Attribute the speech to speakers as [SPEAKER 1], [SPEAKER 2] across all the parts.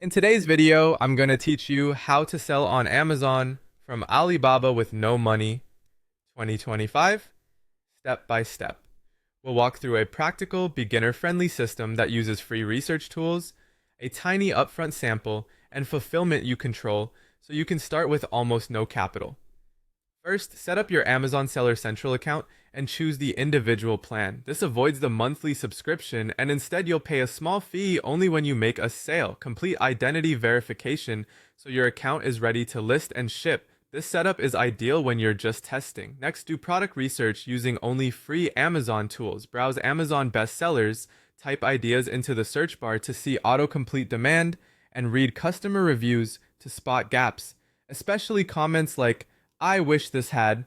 [SPEAKER 1] In today's video, I'm going to teach you how to sell on Amazon from Alibaba with no money 2025, step by step. We'll walk through a practical, beginner-friendly system that uses free research tools, a tiny upfront sample, and fulfillment you control so you can start with almost no capital. First, set up your Amazon Seller Central account and choose the individual plan. This avoids the monthly subscription, and instead you'll pay a small fee only when you make a sale. Complete identity verification so your account is ready to list and ship. This setup is ideal when you're just testing. Next, do product research using only free Amazon tools. Browse Amazon bestsellers, type ideas into the search bar to see autocomplete demand, and read customer reviews to spot gaps, especially comments like, "I wish this had."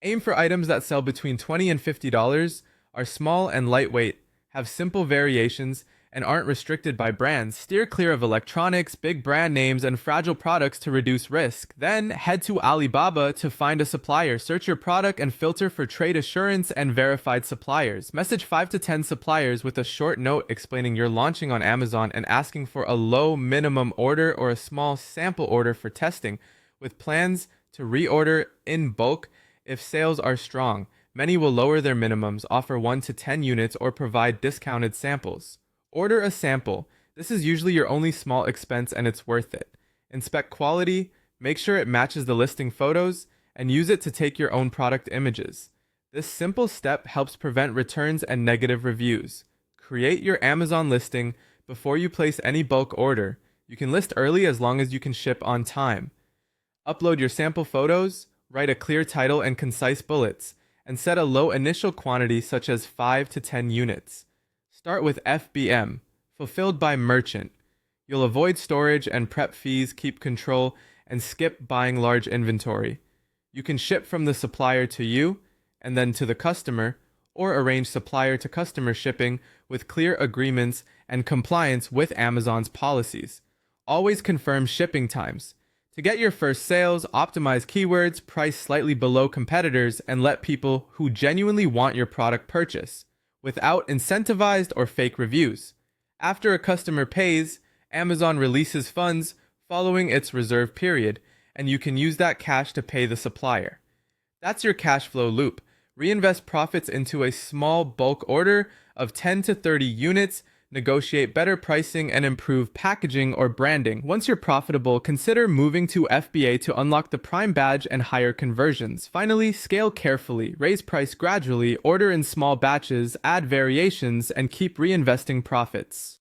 [SPEAKER 1] Aim for items that sell between $20 and $50, are small and lightweight, have simple variations, and aren't restricted by brands. Steer clear of electronics, big brand names, and fragile products to reduce risk. Then head to Alibaba to find a supplier. Search your product and filter for trade assurance and verified suppliers. Message 5 to 10 suppliers with a short note explaining you're launching on Amazon and asking for a low minimum order or a small sample order for testing, with plans to reorder in bulk if sales are strong. Many will lower their minimums, offer 1 to 10 units, or provide discounted samples. Order a sample. This is usually your only small expense and it's worth it. Inspect quality, make sure it matches the listing photos, and use it to take your own product images. This simple step helps prevent returns and negative reviews. Create your Amazon listing before you place any bulk order. You can list early as long as you can ship on time. Upload your sample photos, write a clear title and concise bullets, and set a low initial quantity such as 5 to 10 units. Start with FBM, fulfilled by merchant. You'll avoid storage and prep fees, keep control, and skip buying large inventory. You can ship from the supplier to you, and then to the customer, or arrange supplier to customer shipping with clear agreements and compliance with Amazon's policies. Always confirm shipping times. To get your first sales, optimize keywords, price slightly below competitors, and let people who genuinely want your product purchase, without incentivized or fake reviews. After a customer pays, Amazon releases funds following its reserve period, and you can use that cash to pay the supplier. That's your cash flow loop. Reinvest profits into a small bulk order of 10 to 30 units, negotiate better pricing, and improve packaging or branding. Once you're profitable, consider moving to FBA to unlock the Prime badge and higher conversions. Finally, scale carefully, raise price gradually, order in small batches, add variations, and keep reinvesting profits.